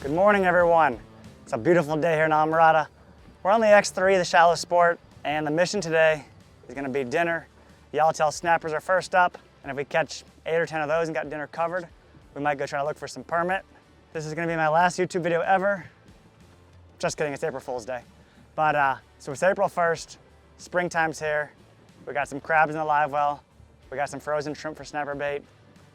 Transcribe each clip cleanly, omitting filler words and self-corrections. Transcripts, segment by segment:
Good morning, everyone. It's a beautiful day here in Islamorada. We're on the X3, the shallow sport, and the mission today is going to be dinner. Yellowtail snappers are first up, and if we catch 8 or 10 of those and got dinner covered, we might go try to look for some permit. This is going to be my last YouTube video ever. Just kidding, it's April Fool's Day. But so it's April 1st, springtime's here. We got some crabs in the live well. We got some frozen shrimp for snapper bait.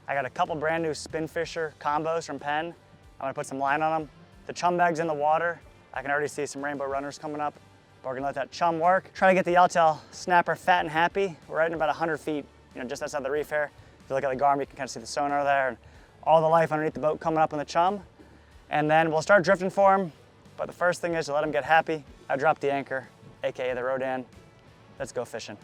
I got a couple brand new spin fisher combos from Penn. I'm gonna put some line on them. The chum bag's in the water. I can already see some rainbow runners coming up. But we're gonna let that chum work. Try to get the Yellowtail snapper fat and happy. We're right in about 100 feet, just outside the reef here. If you look at the garmin, you can kind of see the sonar there and all the life underneath the boat coming up in the chum. And then we'll start drifting for them. But the first thing is to let them get happy. I dropped the anchor, AKA the Rodan. Let's go fishing.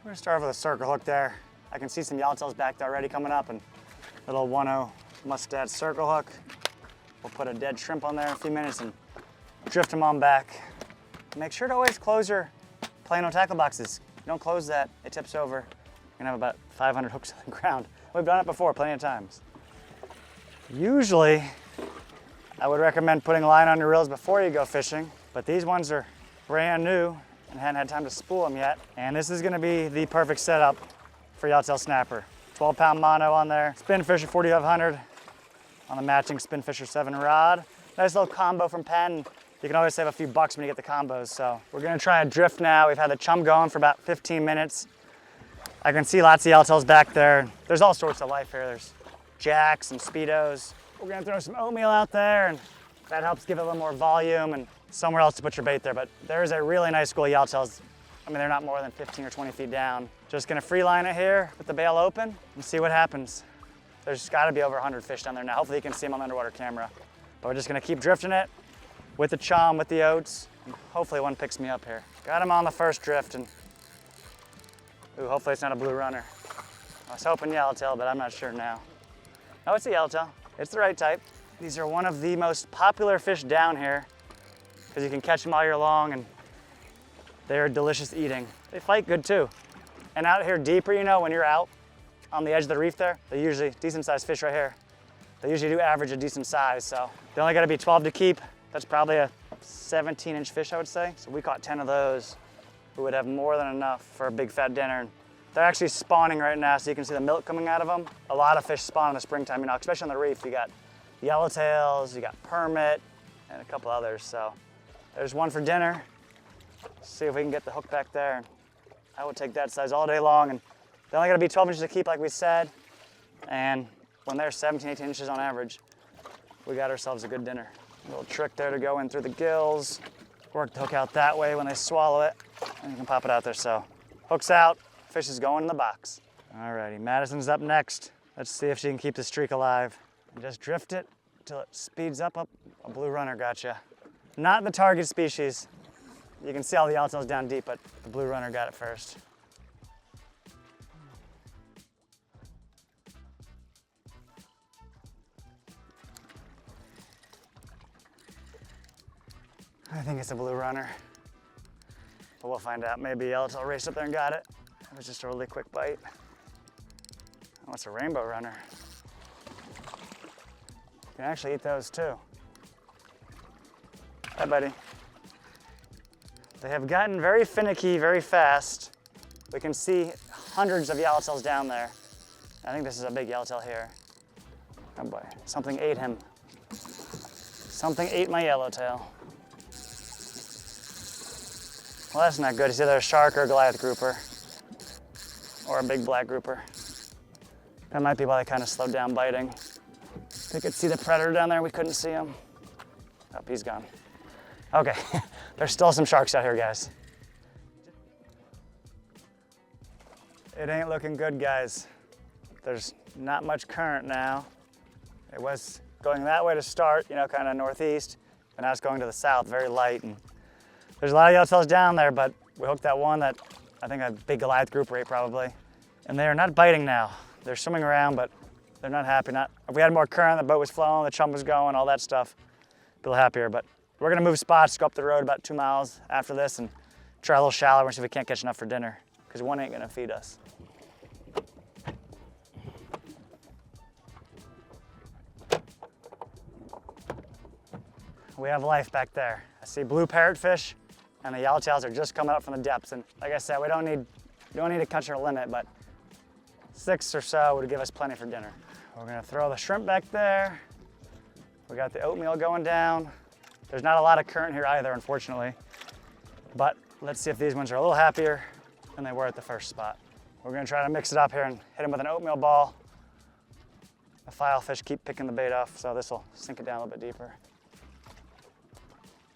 We're gonna start with a circle hook there. I can see some yellowtails back there already coming up, and little 1-0 mustad circle hook. We'll put a dead shrimp on there in a few minutes and drift them on back. Make sure to always close your plano tackle boxes. If you don't close that, it tips over. You're gonna have about 500 hooks on the ground. We've done it before plenty of times. Usually, I would recommend putting a line on your reels before you go fishing, but these ones are brand new and hadn't had time to spool them yet. And this is gonna be the perfect setup for Yellowtail snapper. 12-pound mono on there, Spin Fisher 4500 on the matching Spin Fisher 7 rod. Nice little combo from Penn. You can always save a few bucks when you get the combos. So we're gonna try a drift now. We've had the chum going for about 15 minutes. I can see lots of yellowtails back there. There's all sorts of life here. There's jacks and speedos. We're gonna throw some oatmeal out there, and that helps give it a little more volume and somewhere else to put your bait there. But there's a really nice school of yellowtails. I mean, they're not more than 15 or 20 feet down. Just gonna free line it here with the bail open and see what happens. There's gotta be over 100 fish down there now. Hopefully you can see them on the underwater camera. But we're just gonna keep drifting it with the chum, with the oats. And hopefully one picks me up here. Got him on the first drift, and ooh, hopefully it's not a blue runner. I was hoping yellowtail, but I'm not sure now. Oh, it's a yellowtail. It's the right type. These are one of the most popular fish down here because you can catch them all year long, and they're delicious eating. They fight good too. And out here deeper, when you're out on the edge of the reef there, they're usually decent sized fish right here. They usually do average a decent size, so they only gotta be 12 to keep. That's probably a 17-inch fish, I would say. So we caught 10 of those. We would have more than enough for a big fat dinner. They're actually spawning right now, so you can see the milk coming out of them. A lot of fish spawn in the springtime, especially on the reef. You got yellowtails, you got permit, and a couple others. So there's one for dinner. See if we can get the hook back there. I would take that size all day long, and they only gotta be 12 inches to keep like we said. And when they're 17, 18 inches on average, we got ourselves a good dinner. A little trick there to go in through the gills, work the hook out that way when they swallow it, and you can pop it out there. So hook's out, fish is going in the box. Alrighty, Madison's up next. Let's see if she can keep the streak alive. And just drift it until it speeds up. A blue runner gotcha. Not the target species. You can see all the yellowtails down deep, but the blue runner got it first. I think it's a blue runner, but we'll find out. Maybe yellowtail raced up there and got it. It was just a really quick bite. Oh, it's a rainbow runner. You can actually eat those too. Hi, buddy. They have gotten very finicky, very fast. We can see hundreds of yellowtails down there. I think this is a big yellowtail here. Oh boy, something ate him. Something ate my yellowtail. Well, that's not good. It's either a shark or a Goliath grouper, or a big black grouper. That might be why they kind of slowed down biting. We could see the predator down there. We couldn't see him. Oh, he's gone. Okay, there's still some sharks out here, guys. It ain't looking good, guys. There's not much current now. It was going that way to start, kind of northeast, and now it's going to the south, very light. And there's a lot of yellowtails down there, but we hooked that one that I think a big Goliath grouper ate probably. And they're not biting now. They're swimming around, but they're not happy. If we had more current, the boat was flowing, the chum was going, all that stuff, be a little happier. But we're gonna move spots, go up the road about 2 miles after this and try a little shallower and see if we can't catch enough for dinner, because one ain't gonna feed us. We have life back there. I see blue parrotfish, and the yellowtails are just coming up from the depths. And like I said, we don't need to catch our limit, but 6 or so would give us plenty for dinner. We're gonna throw the shrimp back there. We got the oatmeal going down. There's not a lot of current here either, unfortunately. But let's see if these ones are a little happier than they were at the first spot. We're gonna try to mix it up here and hit them with an oatmeal ball. The filefish keep picking the bait off, so this will sink it down a little bit deeper.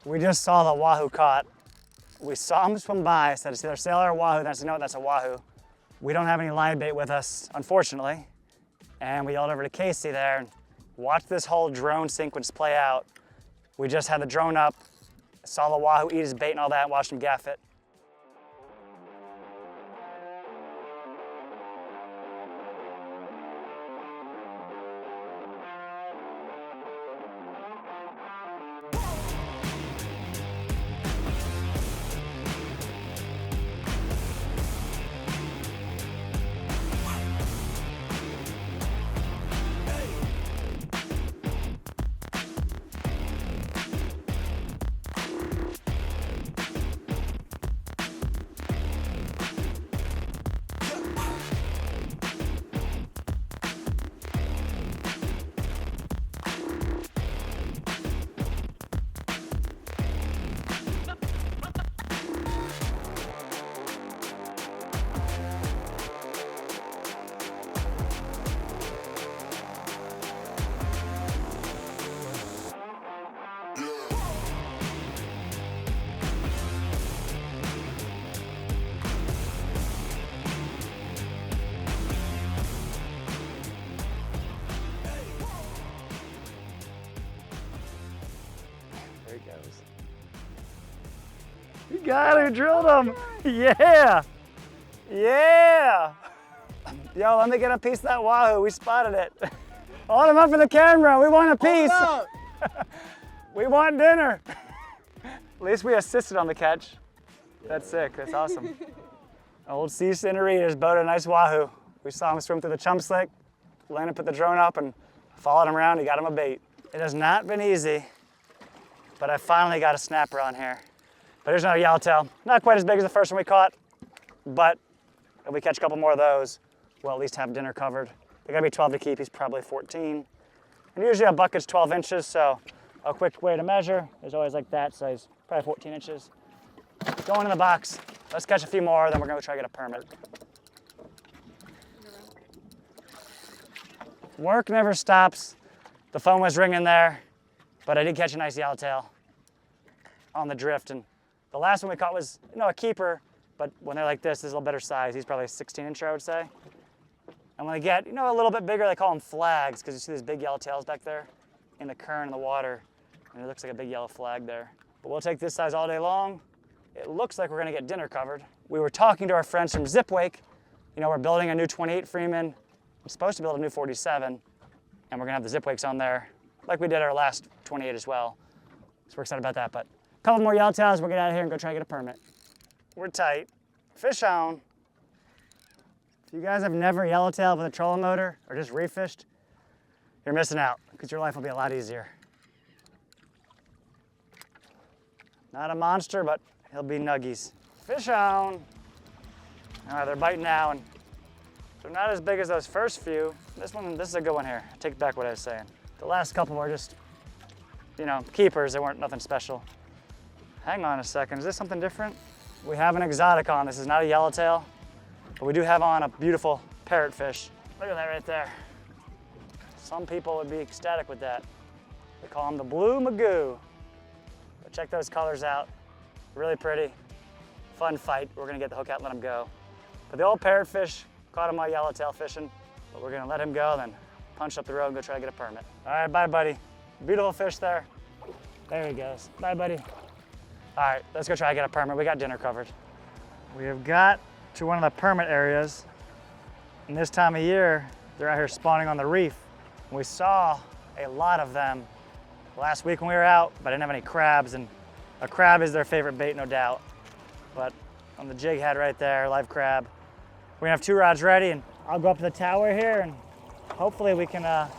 We just saw the wahoo caught. We saw him swim by. I said it's either sailor or wahoo. That's, no, that's a wahoo. We don't have any live bait with us, unfortunately. And we yelled over to Casey there and watched this whole drone sequence play out. We just had the drone up, saw the wahoo eat his bait and all that, and watched him gaff it. You got it, drilled him. Yeah. Yeah. Yo, let me get a piece of that wahoo. We spotted it. Hold him up for the camera. We want a piece. We want dinner. At least we assisted on the catch. That's sick. That's awesome. Old Sea Senorita's boated a nice wahoo. We saw him swim through the chum slick. Landon put the drone up and followed him around. He got him a bait. It has not been easy, but I finally got a snapper on here. But here's another yellowtail. Not quite as big as the first one we caught, but if we catch a couple more of those, we'll at least have dinner covered. They're gonna be 12 to keep. He's probably 14. And usually a bucket's 12 inches, so a quick way to measure is always like that, so he's probably 14 inches. Going in the box. Let's catch a few more, then we're gonna try to get a permit. Work never stops. The phone was ringing there, but I did catch a nice yellowtail on the drift. And the last one we caught was, a keeper, but when they're like this is a little better size. He's probably a 16-incher, I would say. And when they get, a little bit bigger, they call them flags, because you see these big yellowtails back there in the current in the water, and it looks like a big yellow flag there. But we'll take this size all day long. It looks like we're gonna get dinner covered. We were talking to our friends from Zipwake. We're building a new 28 Freeman. We're supposed to build a new 47, and we're gonna have the Zipwakes on there, like we did our last 28 as well. So we're excited about that, but a couple more yellowtails, we'll get out of here and go try to get a permit. We're tight. Fish on. If you guys have never yellowtailed with a trolling motor or just reef fished, you're missing out, because your life will be a lot easier. Not a monster, but he'll be nuggies. Fish on. All right, they're biting now, and they're not as big as those first few. This is a good one here. I take back what I was saying. The last couple were just, keepers. They weren't nothing special. Hang on a second, is this something different? We have an exotic on. This is not a yellowtail, but we do have on a beautiful parrotfish. Look at that right there. Some people would be ecstatic with that. They call them the blue magoo. But check those colors out. Really pretty. Fun fight. We're gonna get the hook out and let him go. But the old parrotfish caught him while yellowtail fishing, but we're gonna let him go, then punch up the road and go try to get a permit. All right, bye, buddy. Beautiful fish there. There he goes. Bye, buddy. All right, let's go try to get a permit. We got dinner covered. We have got to one of the permit areas. And this time of year, they're out here spawning on the reef. We saw a lot of them last week when we were out, but I didn't have any crabs, and a crab is their favorite bait, no doubt. but on the jig head right there, live crab. We're gonna have 2 rods ready, and I'll go up to the tower here, and hopefully we can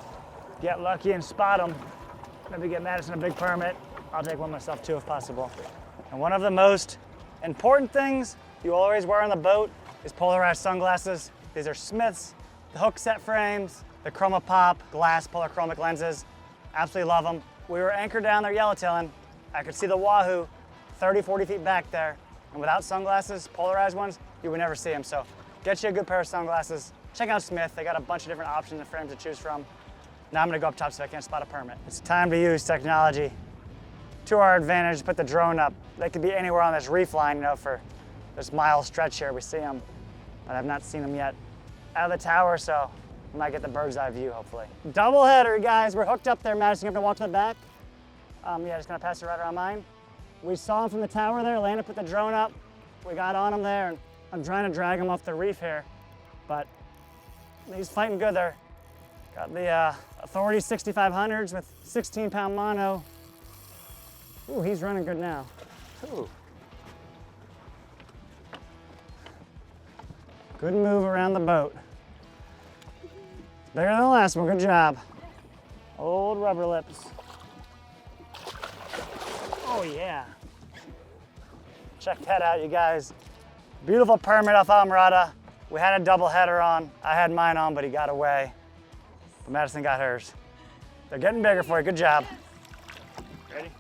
get lucky and spot them. Maybe get Madison a big permit. I'll take one myself too if possible. And one of the most important things you always wear on the boat is polarized sunglasses. These are Smith's, the hook set frames, the Chroma Pop glass polychromic lenses. Absolutely love them. We were anchored down there yellowtailing. I could see the Wahoo 30, 40 feet back there. And without sunglasses, polarized ones, you would never see them. So get you a good pair of sunglasses. Check out Smith. They got a bunch of different options and frames to choose from. Now I'm gonna go up top so I can spot a permit. It's time to use technology to our advantage, put the drone up. They could be anywhere on this reef line, you know, for this mile stretch here. We see them, but I've not seen them yet out of the tower, so we might get the bird's eye view, hopefully. Double header, guys. We're hooked up there. Madison, you're gonna walk to the back. Yeah, just gonna pass it right around mine. We saw him from the tower there. Landon put the drone up. We got on him there, and I'm trying to drag him off the reef here, but he's fighting good there. Got the Authority 6500s with 16-pound mono. Ooh, he's running good now. Ooh. Good move around the boat. Bigger than the last one, good job. Old rubber lips. Oh yeah. Check that out, you guys. Beautiful permit off Islamorada. We had a double header on. I had mine on, but he got away. But Madison got hers. They're getting bigger for you, good job. Ready?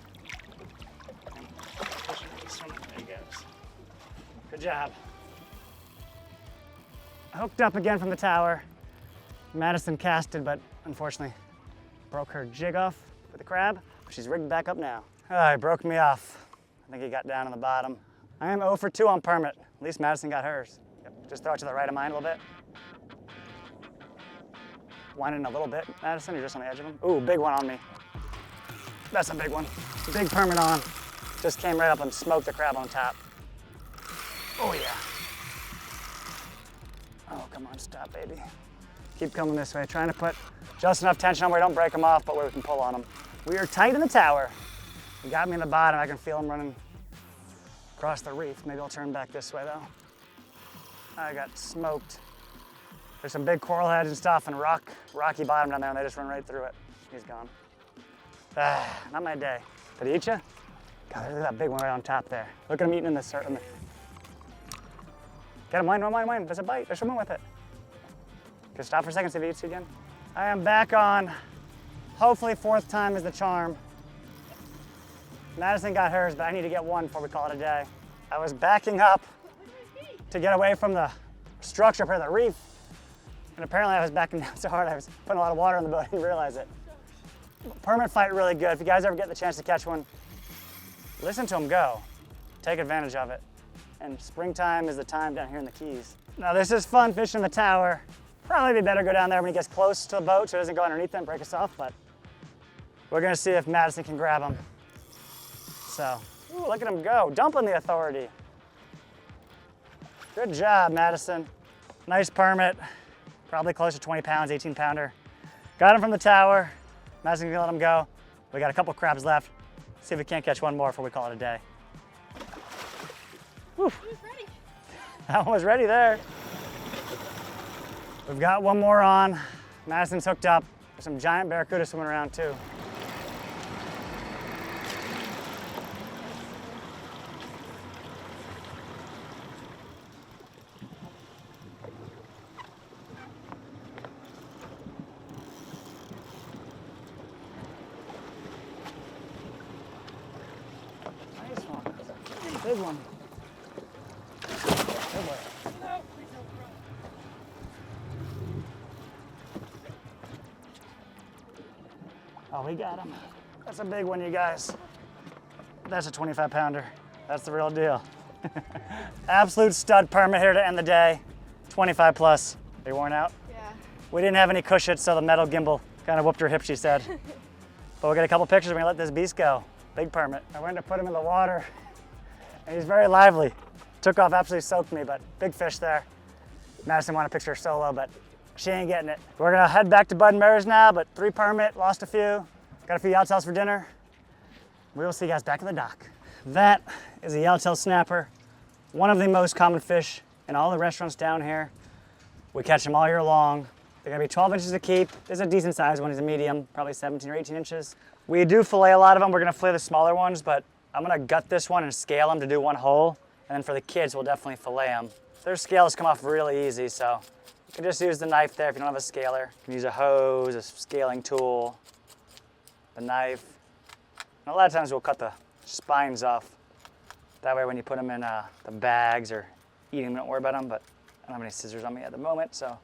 There he goes. Good job. Hooked up again from the tower. Madison casted, but unfortunately broke her jig off with the crab. She's rigged back up now. Oh, he broke me off. I think he got down on the bottom. I am 0 for 2 on permit. At least Madison got hers. Yep. Just throw it to the right of mine a little bit. Winding a little bit, Madison, you're just on the edge of them. Ooh, big one on me. That's a big one. Big permit on. Just came right up and smoked the crab on top. Oh yeah. Oh, come on, stop, baby. Keep coming this way, trying to put just enough tension on where we don't break them off, but where we can pull on them. We are tight in the tower. He got me in the bottom. I can feel him running across the reef. Maybe I'll turn back this way though. I got smoked. There's some big coral heads and stuff and rocky bottom down there, and they just run right through it. He's gone. Not my day. Did he eat you? God, look at that big one right on top there. Look at him eating in the circle. Get him, wind. There's a bite. There's someone with it. Okay, stop for a second, see if he eats you again. I am back on. Hopefully 4th time is the charm. Madison got hers, but I need to get one before we call it a day. I was backing up to get away from the structure up here, the reef. And apparently I was backing down so hard I was putting a lot of water in the boat. I didn't realize it. Permit fight really good. If you guys ever get the chance to catch one, listen to them go. Take advantage of it. And springtime is the time down here in the Keys. Now this is fun fishing the tower. Probably be better go down there when he gets close to the boat so it doesn't go underneath and break us off, but we're gonna see if Madison can grab him. So, ooh, look at him go, dumping the Authority. Good job, Madison. Nice permit, probably close to 20 pounds, 18 pounder. Got him from the tower. Madison's gonna let him go. We got a couple crabs left. See if we can't catch one more before we call it a day. Whew. Ready. That one was ready there. We've got one more on. Madison's hooked up. There's some giant barracuda swimming around too. Nice one. Big one. Good boy. Oh, we got him. That's a big one, you guys. That's a 25 pounder. That's the real deal. Absolute stud permit here to end the day. 25 plus. Are you worn out? Yeah. We didn't have any cushions, so the metal gimbal kind of whooped her hip, she said. But we'll get a couple pictures when we let this beast go. Big permit. I went to put him in the water, and he's very lively. Took off, absolutely soaked me, but big fish there. Madison wanted a picture solo, but she ain't getting it. We're gonna head back to Bud and Mary's now, but 3 permit, lost a few. Got a few yellowtails for dinner. We will see you guys back in the dock. That is a yellowtail snapper One of the most common fish in all the restaurants down here. We catch them all year long. They're gonna be 12 inches to keep. There's a decent sized one, he's a medium, probably 17 or 18 inches. We do fillet a lot of them. We're gonna fillet the smaller ones, but I'm gonna gut this one and scale them to do one whole. And then for the kids, we'll definitely fillet them. Their scales come off really easy, so you can just use the knife there if you don't have a scaler. You can use a hose, a scaling tool, a knife. And a lot of times we'll cut the spines off. That way when you put them in the bags or eating them, don't worry about them, but I don't have any scissors on me at the moment, so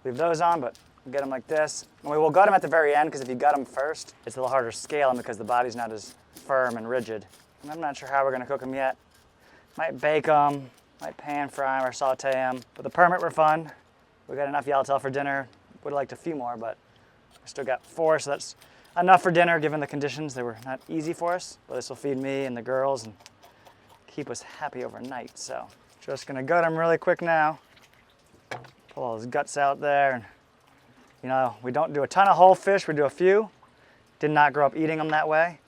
leave those on, but we'll get them like this. And we will gut them at the very end, because if you gut them first, it's a little harder to scale them because the body's not as firm and rigid. And I'm not sure how we're gonna cook them yet. Might bake them, might pan fry them or saute them. But the permit were fun. We got enough yellowtail for dinner. Would have liked a few more, but we still got 4, so that's enough for dinner given the conditions. They were not easy for us, but this will feed me and the girls and keep us happy overnight. So just gonna gut them really quick now. Pull all those guts out there. And, you know, we don't do a ton of whole fish, we do a few. Did not grow up eating them that way,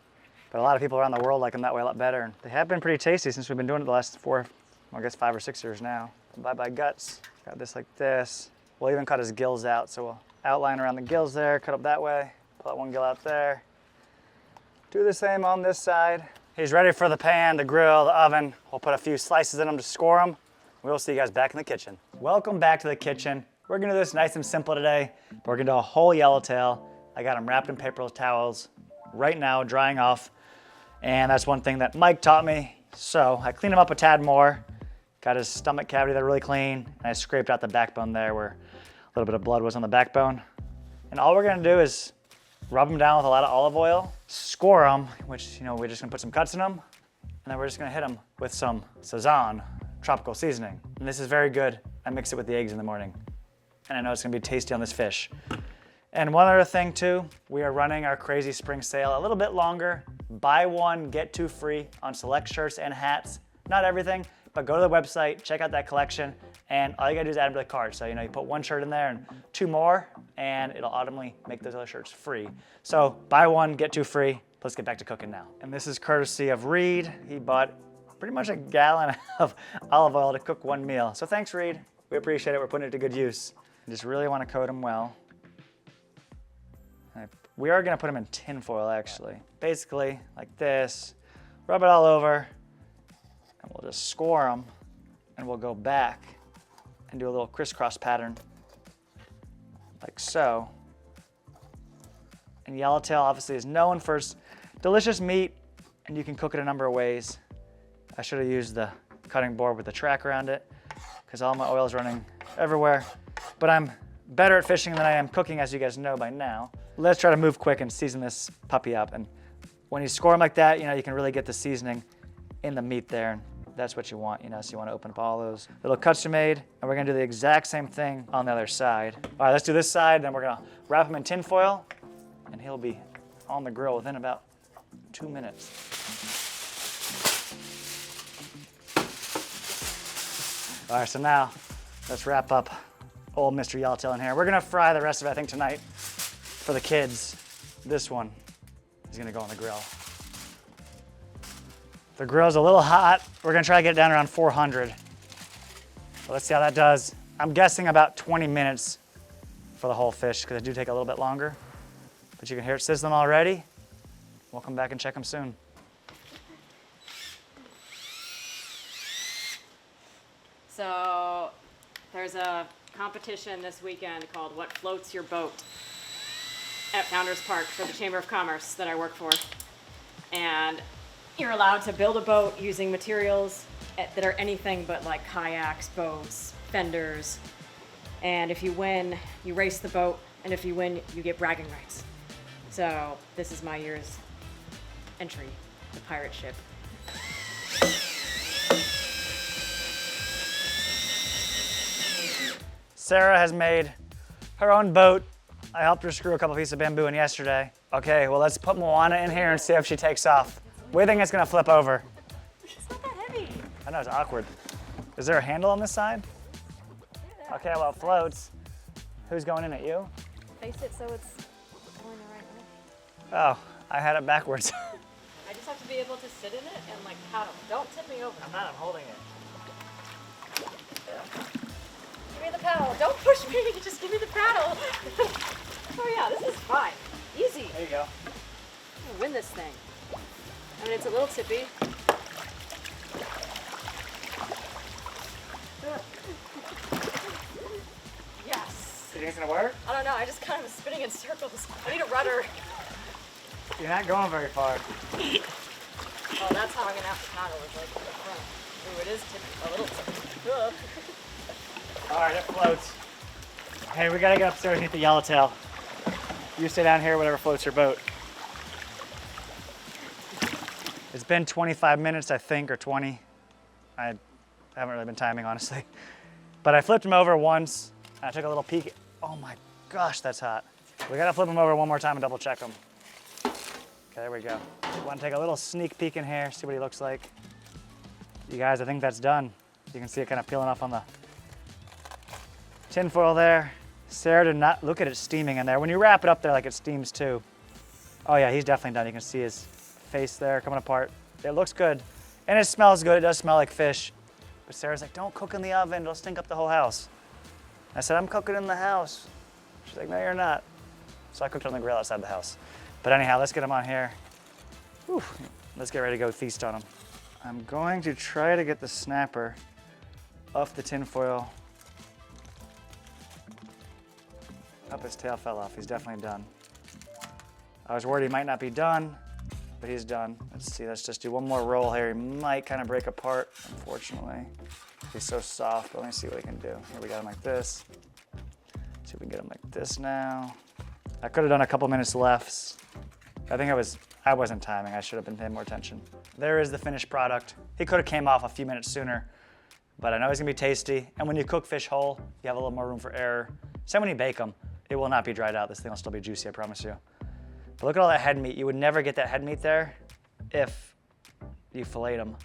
but a lot of people around the world like them that way a lot better. And they have been pretty tasty since we've been doing it the last 4, I guess 5 or 6 years now. Bye-bye guts. Got this like this. We'll even cut his gills out, so we'll outline around the gills there, cut up that way, pull that one gill out there. Do the same on this side. He's ready for the pan, the grill, the oven. We'll put a few slices in them to score them. We'll see you guys back in the kitchen. Welcome back to the kitchen. We're gonna do this nice and simple today, but we're gonna do a whole yellowtail. I got them wrapped in paper towels right now, drying off. And that's one thing that Mike taught me. So I cleaned him up a tad more. Got his stomach cavity there really clean. And I scraped out the backbone there where a little bit of blood was on the backbone. And all we're gonna do is rub them down with a lot of olive oil, score them, which, you know, we're just gonna put some cuts in them. And then we're just gonna hit them with some Sazon tropical seasoning. And this is very good. I mix it with the eggs in the morning. And I know it's gonna be tasty on this fish. And one other thing too, we are running our crazy spring sale a little bit longer. Buy one, get 2 free on select shirts and hats. Not everything, but go to the website, check out that collection, and all you gotta do is add them to the cart. So, you know, you put 1 shirt in there and 2 more, and it'll automatically make those other shirts free. So buy 1, get 2 free. Let's get back to cooking now. And this is courtesy of Reed. He bought pretty much a gallon of olive oil to cook 1 meal. So thanks, Reed. We appreciate it. We're putting it to good use. I just really wanna coat them well. We are gonna put them in tin foil actually. Basically like this, rub it all over, and we'll just score them, and we'll go back and do a little crisscross pattern, like so. And yellowtail obviously is known for its delicious meat, and you can cook it a number of ways. I should have used the cutting board with the track around it, because all my oil is running everywhere. But I'm better at fishing than I am cooking, as you guys know by now. Let's try to move quick and season this puppy up. And when you score them like that, you know, you can really get the seasoning in the meat there. And that's what you want, you know, so you want to open up all those little cuts you made. And we're gonna do the exact same thing on the other side. All right, let's do this side, then we're gonna wrap him in tin foil, and he'll be on the grill within about 2 minutes. All right, so now let's wrap up old Mr. Yellowtail in here. We're gonna fry the rest of it, I think, tonight for the kids. This one is gonna go on the grill. The grill's a little hot. We're gonna try to get it down around 400. So let's see how that does. I'm guessing about 20 minutes for the whole fish, because they do take a little bit longer. But you can hear it sizzling already. We'll come back and check them soon. So there's a competition this weekend called What Floats Your Boat at Founders Park for the Chamber of Commerce that I work for. And you're allowed to build a boat using materials that are anything but like kayaks, boats, fenders. And if you win, you race the boat. And if you win, you get bragging rights. So this is my year's entry, the pirate ship. Sarah has made her own boat. I helped her screw a couple pieces of bamboo in yesterday. Okay, well, let's put Moana in here and see if she takes off. We think it's gonna flip over. It's not that heavy. I know, it's awkward. Is there a handle on this side? Yeah. Okay, well, it floats. Who's going in it, you? Face it so it's going the right way. Oh, I had it backwards. I just have to be able to sit in it and like paddle. Don't tip me over. I'm not, I'm holding it. Give me the paddle. Don't push me. Just give me the paddle. Oh yeah, this is fine. Easy. There you go. I'm gonna win this thing. I mean, it's a little tippy. Yes. You think it's gonna work? I don't know. I just kind of was spinning in circles. I need a rudder. You're not going very far. Oh, that's how I'm gonna have to paddle. Is like in the front. Ooh, it is tippy. A little tippy. Ugh. All right, it floats. Hey, we gotta get upstairs and eat the yellowtail. You stay down here, whatever floats your boat. It's been 25 minutes, I think, or 20. I haven't really been timing, honestly. But I flipped him over once, and I took a little peek. Oh my gosh, that's hot. We gotta flip him over one more time and double check him. Okay, there we go. Want to take a little sneak peek in here, see what he looks like. You guys, I think that's done. You can see it kind of peeling off on the tin foil there. Sarah did not, look at it steaming in there. When you wrap it up there, like it steams too. Oh yeah, he's definitely done. You can see his face there coming apart. It looks good. And it smells good. It does smell like fish. But Sarah's like, don't cook in the oven. It'll stink up the whole house. I said, I'm cooking in the house. She's like, no, you're not. So I cooked on the grill outside the house. But anyhow, let's get him on here. Whew. Let's get ready to go feast on him. I'm going to try to get the snapper off the tin foil. Up, his tail fell off. He's definitely done. I was worried he might not be done, but he's done. Let's see, let's just do one more roll here. He might kind of break apart, unfortunately. He's so soft, but let me see what he can do. Here, we got him like this. See if we can get him like this now. I could have done a couple minutes left. I think I wasn't timing. I should have been paying more attention. There is the finished product. He could have came off a few minutes sooner, but I know he's gonna be tasty. And when you cook fish whole, you have a little more room for error. Same when you bake them. It will not be dried out. This thing will still be juicy, I promise you. But look at all that head meat. You would never get that head meat there if you filleted them.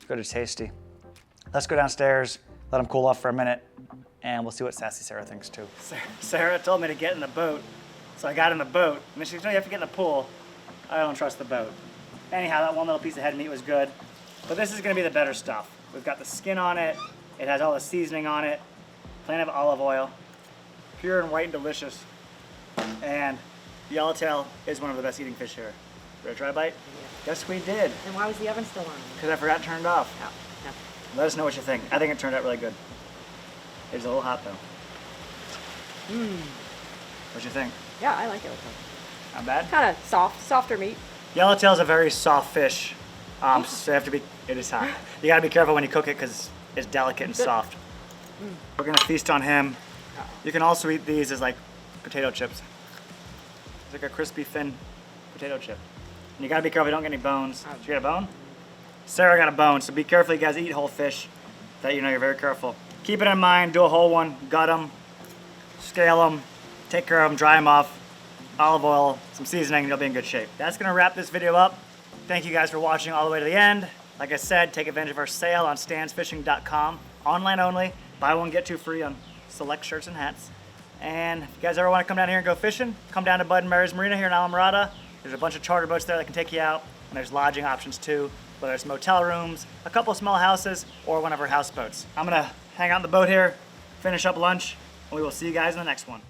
Good, it's tasty. Let's go downstairs, let them cool off for a minute, and we'll see what Sassy Sarah thinks too. Sarah told me to get in the boat, so I got in the boat. And then she said, no, you have to get in the pool. I don't trust the boat. Anyhow, that one little piece of head meat was good. But this is gonna be the better stuff. We've got the skin on it. It has all the seasoning on it. Plenty of olive oil. Pure and white and delicious. And yellowtail is one of the best eating fish here. Ready to try a bite? Yeah. Yes, we did. And why was the oven still on? Because I forgot to turn it off. Oh, no. Let us know what you think. I think it turned out really good. It's a little hot though. Mmm. What you think? Yeah, I like it. Not bad? Kind of softer meat. Yellowtail is a very soft fish. So you have to be, it is hot. You gotta be careful when you cook it because it's delicate and soft. We're gonna feast on him. You can also eat these as like potato chips. It's like a crispy, thin potato chip. And you gotta be careful you don't get any bones. Did you get a bone? Sarah got a bone, so be careful you guys eat whole fish. That you know you're very careful. Keep it in mind, do a whole one, gut them, scale them, take care of them, dry them off, olive oil, some seasoning, and you'll be in good shape. That's gonna wrap this video up. Thank you guys for watching all the way to the end. Like I said, take advantage of our sale on StanzFishing.com. Online only, buy one, get two free on select shirts and hats. And if you guys ever want to come down here and go fishing, come down to Bud and Mary's Marina here in Islamorada. There's a bunch of charter boats there that can take you out, and there's lodging options too, whether it's motel rooms, a couple of small houses, or one of our houseboats. I'm gonna hang out on the boat here, finish up lunch, and we will see you guys in the next one.